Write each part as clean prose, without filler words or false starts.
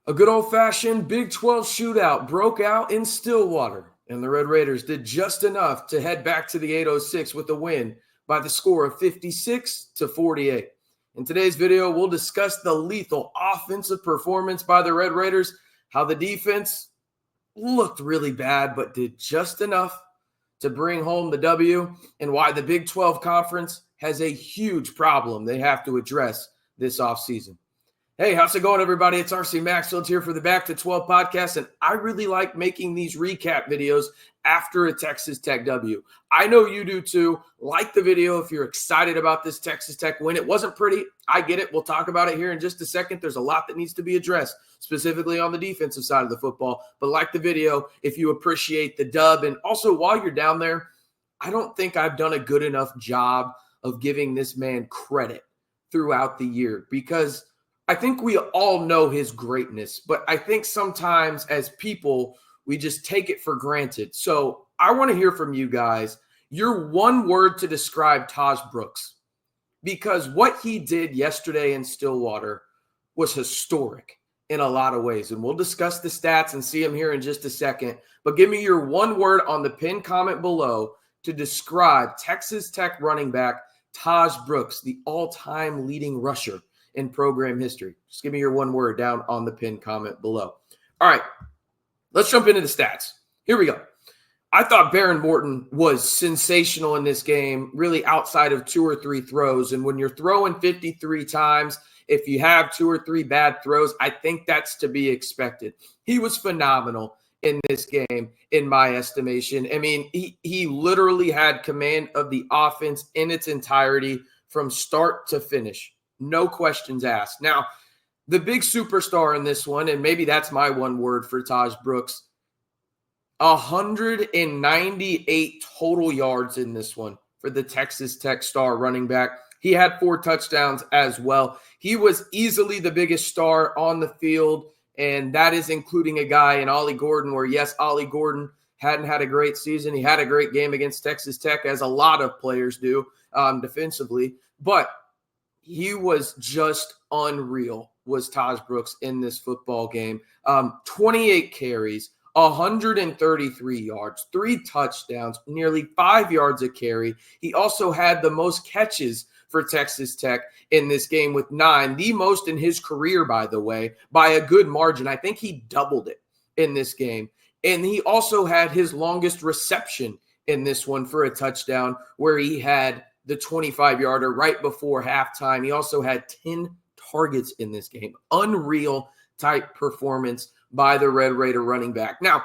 A good old-fashioned Big 12 shootout broke out in Stillwater, and the Red Raiders did just enough to head back to the 806 with a win by the score of 56-48. In today's video, we'll discuss the lethal offensive performance by the Red Raiders, how the defense looked really bad but did just enough to bring home the W, and why the Big 12 Conference has a huge problem they have to address this offseason. Hey, how's it going, everybody? It's RC Maxfield here for the Back to 12 podcast, and I really like making these recap videos after a Texas Tech W. I know you do too. Like the video if you're excited about this Texas Tech win. It wasn't pretty. I get it. We'll talk about it here in just a second. There's a lot that needs to be addressed, specifically on the defensive side of the football. But like the video if you appreciate the dub. And also, while you're down there, I don't think I've done a good enough job of giving this man credit throughout the year, because I think we all know his greatness, but I think sometimes as people, we just take it for granted. So I want to hear from you guys your one word to describe Tahj Brooks, because what he did yesterday in Stillwater was historic in a lot of ways. And we'll discuss the stats and see them here in just a second. But give me your one word on the pinned comment below to describe Texas Tech running back Tahj Brooks, the all-time leading rusher in program history. Just give me your one word down on the pinned comment below. All right, let's jump into the stats. Here we go. I thought Behren Morton was sensational in this game, really outside of 2 or 3 throws. And when you're throwing 53 times, if you have 2 or 3 bad throws, I think that's to be expected. He was phenomenal in this game, in my estimation. I mean, he literally had command of the offense in its entirety from start to finish. No questions asked. Now, the big superstar in this one, and maybe that's my one word for Tahj Brooks, 198 total yards in this one for the Texas Tech star running back. He had 4 touchdowns as well. He was easily the biggest star on the field, and that is including a guy in Ollie Gordon, where, yes, Ollie Gordon hadn't had a great season. He had a great game against Texas Tech, as a lot of players do defensively, but he was just unreal, was Tahj Brooks in this football game. 28 carries, 133 yards, 3 touchdowns, nearly 5 yards a carry. He also had the most catches for Texas Tech in this game with 9, the most in his career, by the way, by a good margin. I think he doubled it in this game. And he also had his longest reception in this one for a touchdown, where he had the 25-yarder right before halftime. He also had 10 targets in this game. Unreal type performance by the Red Raider running back. Now,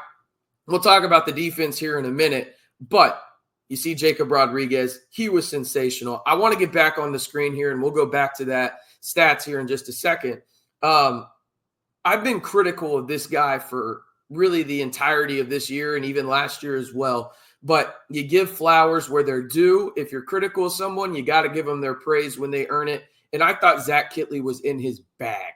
we'll talk about the defense here in a minute, but you see Jacob Rodriguez, he was sensational. I want to get back on the screen here, and we'll go back to that stats here in just a second. I've been critical of this guy for really the entirety of this year and even last year as well. But you give flowers where they're due. If you're critical of someone, you got to give them their praise when they earn it. And I thought Zach Kittley was in his bag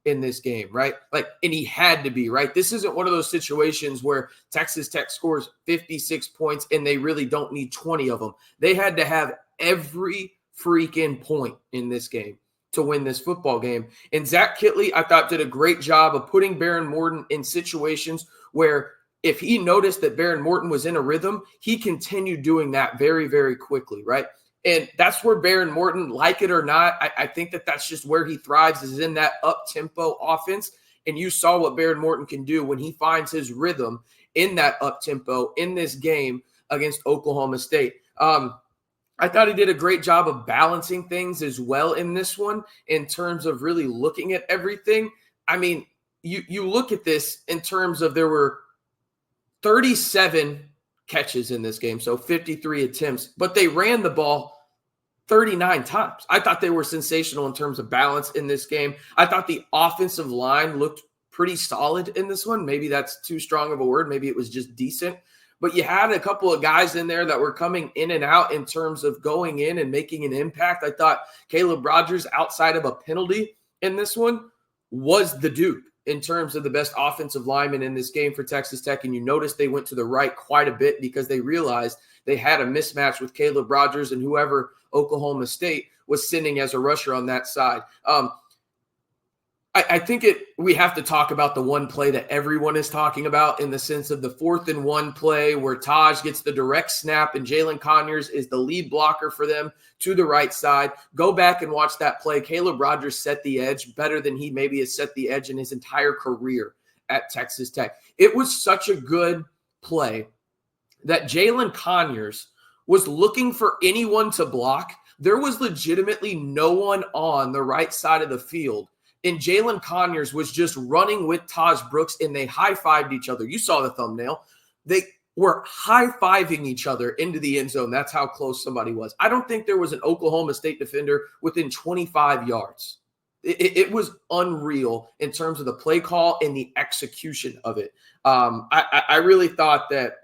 in this game, right? And he had to be, right? This isn't one of those situations where Texas Tech scores 56 points and they really don't need 20 of them. They had to have every freaking point in this game to win this football game. And Zach Kittley, I thought, did a great job of putting Behren Morton in situations where if he noticed that Behren Morton was in a rhythm, he continued doing that very, very quickly, right? And that's where Behren Morton, like it or not, I think that's just where he thrives, is in that up-tempo offense. And you saw what Behren Morton can do when he finds his rhythm in that up-tempo in this game against Oklahoma State. I thought he did a great job of balancing things as well in this one in terms of really looking at everything. I mean, you look at this in terms of there were 37 catches in this game, so 53 attempts, but they ran the ball 39 times. I thought they were sensational in terms of balance in this game. I thought the offensive line looked pretty solid in this one. Maybe that's too strong of a word. Maybe it was just decent. But you had a couple of guys in there that were coming in and out in terms of going in and making an impact. I thought Caleb Rogers, outside of a penalty in this one, was the dude in terms of the best offensive lineman in this game for Texas Tech. And you notice they went to the right quite a bit because they realized they had a mismatch with Caleb Rogers and whoever Oklahoma State was sending as a rusher on that side. I think we have to talk about the one play that everyone is talking about, in the sense of the 4th and 1 play where Tahj gets the direct snap and Jalen Conyers is the lead blocker for them to the right side. Go back and watch that play. Caleb Rogers set the edge better than he maybe has set the edge in his entire career at Texas Tech. It was such a good play that Jalen Conyers was looking for anyone to block. There was legitimately no one on the right side of the field. And Jalen Conyers was just running with Tahj Brooks, and they high-fived each other. You saw the thumbnail. They were high-fiving each other into the end zone. That's how close somebody was. I don't think there was an Oklahoma State defender within 25 yards. It was unreal in terms of the play call and the execution of it. I really thought that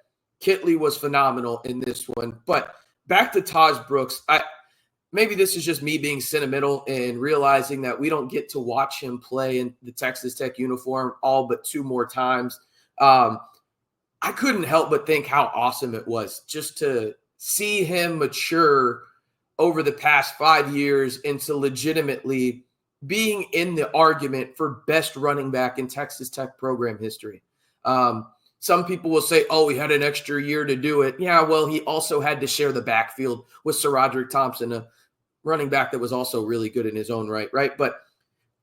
Kitley was phenomenal in this one. But back to Tahj Brooks, maybe this is just me being sentimental and realizing that we don't get to watch him play in the Texas Tech uniform all but 2 more times. I couldn't help but think how awesome it was just to see him mature over the past 5 years into legitimately being in the argument for best running back in Texas Tech program history. Some people will say, oh, he had an extra year to do it. Yeah, well, he also had to share the backfield with Sir Roderick Thompson, a running back that was also really good in his own right? But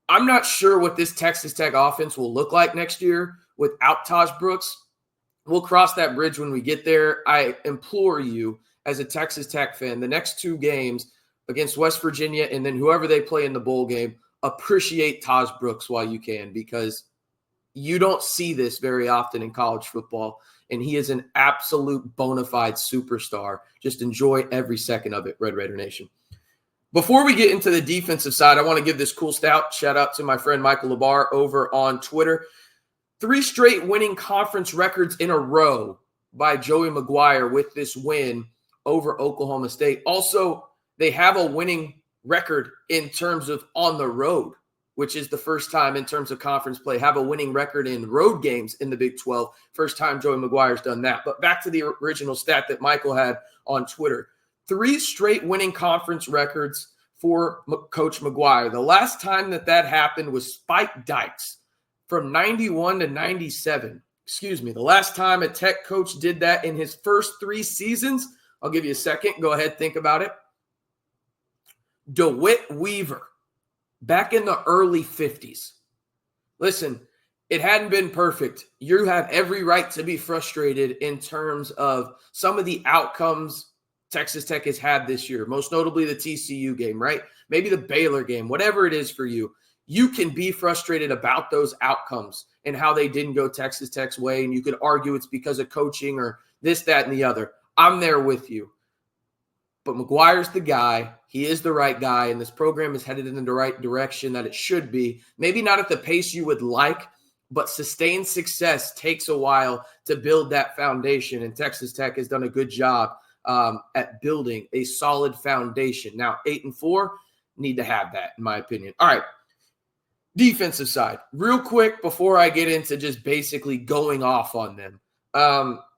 I'm not sure what this Texas Tech offense will look like next year without Tahj Brooks. We'll cross that bridge when we get there. I implore you, as a Texas Tech fan, the next 2 games against West Virginia and then whoever they play in the bowl game, appreciate Tahj Brooks while you can, because you don't see this very often in college football, and he is an absolute bona fide superstar. Just enjoy every second of it, Red Raider Nation. Before we get into the defensive side, I want to give this cool shout out to my friend Michael Labar over on Twitter. 3 straight winning conference records in a row by Joey McGuire with this win over Oklahoma State. Also, they have a winning record in terms of on the road, which is the first time in terms of conference play, have a winning record in road games in the Big 12. First time Joey McGuire's done that. But back to the original stat that Michael had on Twitter. 3 straight winning conference records for Coach McGuire. The last time that happened was Spike Dykes from 91 to 97. The last time a Tech coach did that in his first 3 seasons, I'll give you a second. Go ahead, think about it. DeWitt Weaver, back in the early 50s. Listen, it hadn't been perfect. You have every right to be frustrated in terms of some of the outcomes Texas Tech has had this year, most notably the TCU game, right? Maybe the Baylor game, whatever it is for you. You can be frustrated about those outcomes and how they didn't go Texas Tech's way, and you could argue it's because of coaching or this, that, and the other. I'm there with you. But McGuire's the guy. He is the right guy, and this program is headed in the right direction that it should be. Maybe not at the pace you would like, but sustained success takes a while to build that foundation, and Texas Tech has done a good job at building a solid foundation. Now, 8-4, need to have that, in my opinion. All right, defensive side. Real quick before I get into just basically going off on them.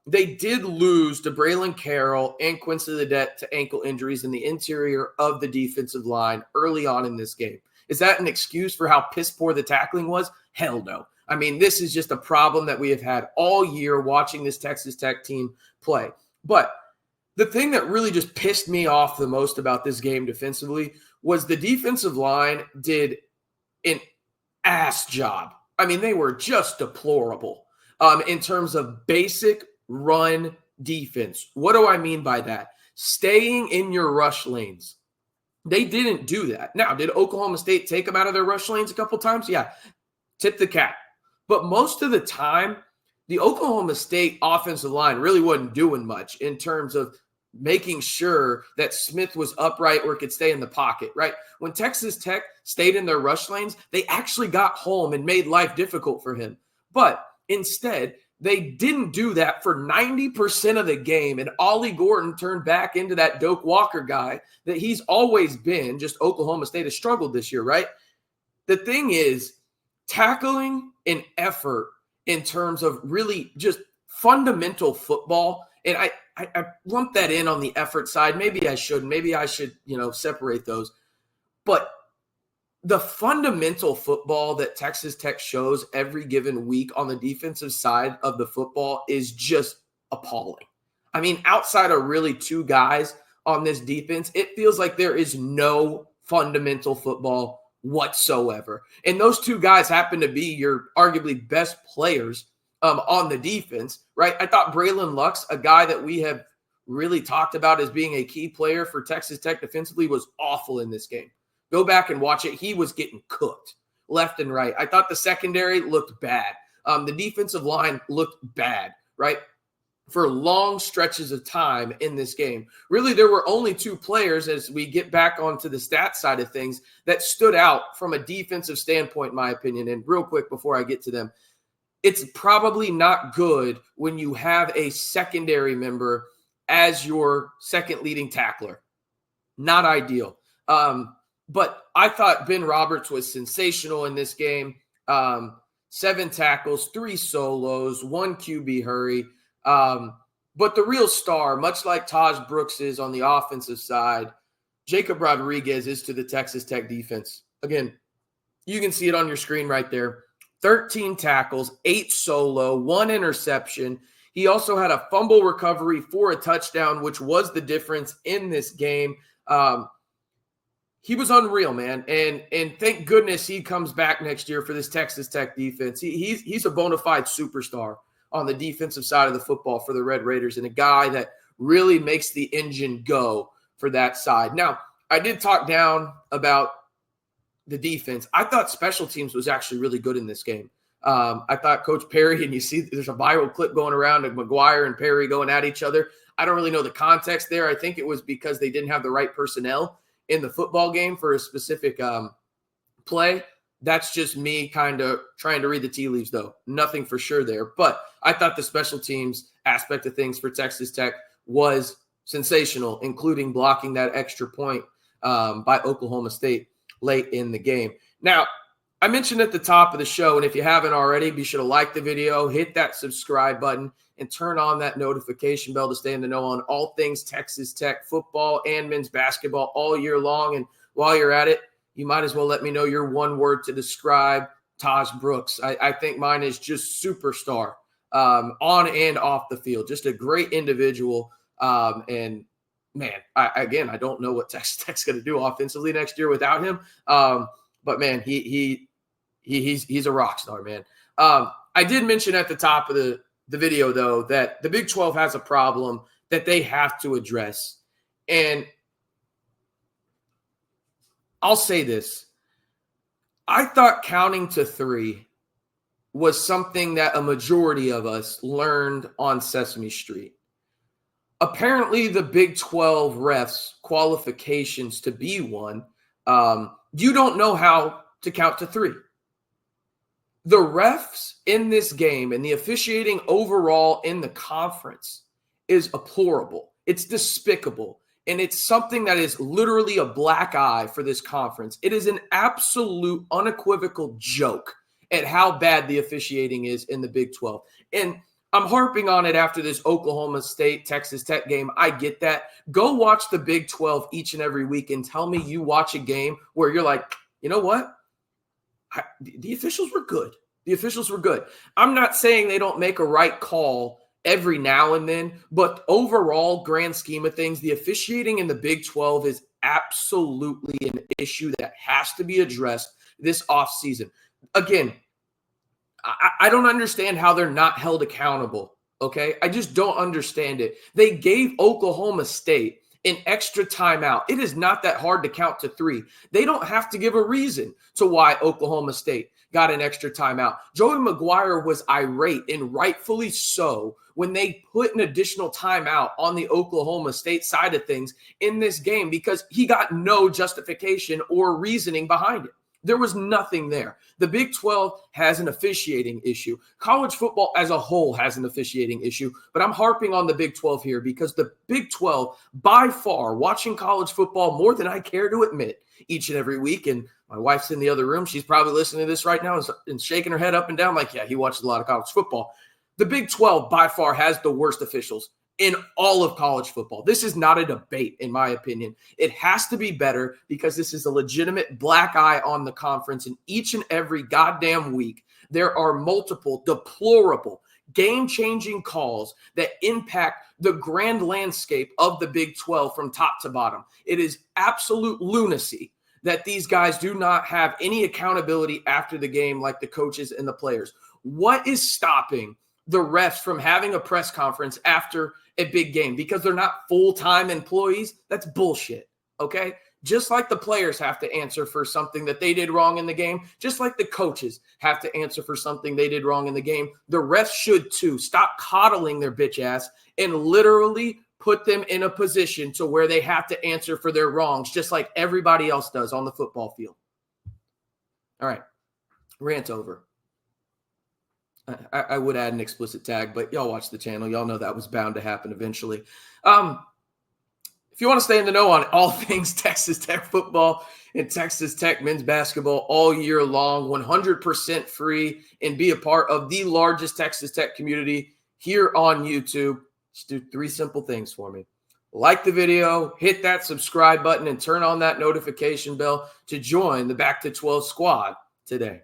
They did lose to Braylon Carroll and Quincy Ledet to ankle injuries in the interior of the defensive line early on in this game. Is that an excuse for how piss poor the tackling was? Hell no. I mean, this is just a problem that we have had all year watching this Texas Tech team play. But the thing that really just pissed me off the most about this game defensively was the defensive line did an ass job. I mean, they were just deplorable in terms of basic run defense. What do I mean by that? Staying in your rush lanes. They didn't do that. Now, did Oklahoma State take them out of their rush lanes a couple times? Yeah, tip the cap. But most of the time, the Oklahoma State offensive line really wasn't doing much in terms of making sure that Smith was upright or could stay in the pocket, right? When Texas Tech stayed in their rush lanes, they actually got home and made life difficult for him. But instead, they didn't do that for 90% of the game, and Ollie Gordon turned back into that Doak Walker guy that he's always been. Just Oklahoma State has struggled this year, right? The thing is, tackling and effort in terms of really just fundamental football, and I lump that in on the effort side. Maybe I should, separate those. But the fundamental football that Texas Tech shows every given week on the defensive side of the football is just appalling. I mean, outside of really two guys on this defense, it feels like there is no fundamental football whatsoever. And those two guys happen to be your arguably best players on the defense, right? I thought Braylon Lux, a guy that we have really talked about as being a key player for Texas Tech defensively, was awful in this game. Go back and watch it. He was getting cooked left and right. I thought the secondary looked bad. The defensive line looked bad, right? For long stretches of time in this game. Really, there were only two players, as we get back onto the stats side of things, that stood out from a defensive standpoint, in my opinion. And real quick before I get to them, it's probably not good when you have a secondary member as your second leading tackler. Not ideal. But I thought Ben Roberts was sensational in this game. 7 tackles, 3 solos, 1 QB hurry. But the real star, much like Tahj Brooks is on the offensive side, Jacob Rodriguez is to the Texas Tech defense. Again, you can see it on your screen right there. 13 tackles, 8 solo, 1 interception. He also had a fumble recovery for a touchdown, which was the difference in this game. He was unreal, man. And thank goodness he comes back next year for this Texas Tech defense. He's a bona fide superstar on the defensive side of the football for the Red Raiders, and a guy that really makes the engine go for that side. Now, I did talk down about the defense. I thought special teams was actually really good in this game. I thought Coach Perry, and you see there's a viral clip going around of McGuire and Perry going at each other. I don't really know the context there. I think it was because they didn't have the right personnel in the football game for a specific play. That's just me kind of trying to read the tea leaves, though. Nothing for sure there. But I thought the special teams aspect of things for Texas Tech was sensational, including blocking that extra point by Oklahoma State late in the game. Now, I mentioned at the top of the show, and if you haven't already, be sure to like the video, hit that subscribe button, and turn on that notification bell to stay in the know on all things Texas Tech football and men's basketball all year long. And while you're at it, you might as well let me know your one word to describe Tahj Brooks. I think mine is just superstar on and off the field. Just a great individual. And, man, I don't know what Texas Tech's going to do offensively next year without him. But, man, he's a rock star, man. I did mention at the top of the video, though, that the Big 12 has a problem that they have to address. And I'll say this. I thought counting to 3 was something that a majority of us learned on Sesame Street. Apparently, the Big 12 refs' qualifications to be one, you don't know how to count to 3. The refs in this game and the officiating overall in the conference is deplorable. It's despicable. And it's something that is literally a black eye for this conference. It is an absolute unequivocal joke at how bad the officiating is in the Big 12. And I'm harping on it after this Oklahoma State, Texas Tech game. I get that. Go watch the Big 12 each and every week and tell me you watch a game where you're like, you know what? The officials were good. The officials were good. I'm not saying they don't make a right call every now and then, but overall, grand scheme of things, the officiating in the Big 12 is absolutely an issue that has to be addressed this offseason. Again, I don't understand how they're not held accountable, okay? I just don't understand it. They gave Oklahoma State an extra timeout. It is not that hard to count to 3. They don't have to give a reason to why Oklahoma State got an extra timeout. Joey McGuire was irate, and rightfully so, when they put an additional timeout on the Oklahoma State side of things in this game because he got no justification or reasoning behind it. There was nothing there. The Big 12 has an officiating issue. College football as a whole has an officiating issue, but I'm harping on the Big 12 here because the Big 12, by far, watching college football more than I care to admit each and every week, and my wife's in the other room. She's probably listening to this right now and shaking her head up and down like, yeah, he watches a lot of college football. The Big 12, by far, has the worst officials in all of college football. This is not a debate, in my opinion. It has to be better because this is a legitimate black eye on the conference. And each and every goddamn week, there are multiple deplorable, game-changing calls that impact the grand landscape of the Big 12 from top to bottom. It is absolute lunacy that these guys do not have any accountability after the game like the coaches and the players. What is stopping the refs from having a press conference after a big game? Because they're not full-time employees? That's bullshit, okay? Just like the players have to answer for something that they did wrong in the game, just like the coaches have to answer for something they did wrong in the game, the refs should too. Stop coddling their bitch ass and literally put them in a position to where they have to answer for their wrongs, just like everybody else does on the football field. All right, rant over. I would add an explicit tag, but y'all watch the channel. Y'all know that was bound to happen eventually. If you want to stay in the know on all things Texas Tech football and Texas Tech men's basketball all year long, 100% free, and be a part of the largest Texas Tech community here on YouTube, just do 3 simple things for me. Like the video, hit that subscribe button, and turn on that notification bell to join the Back to 12 squad today.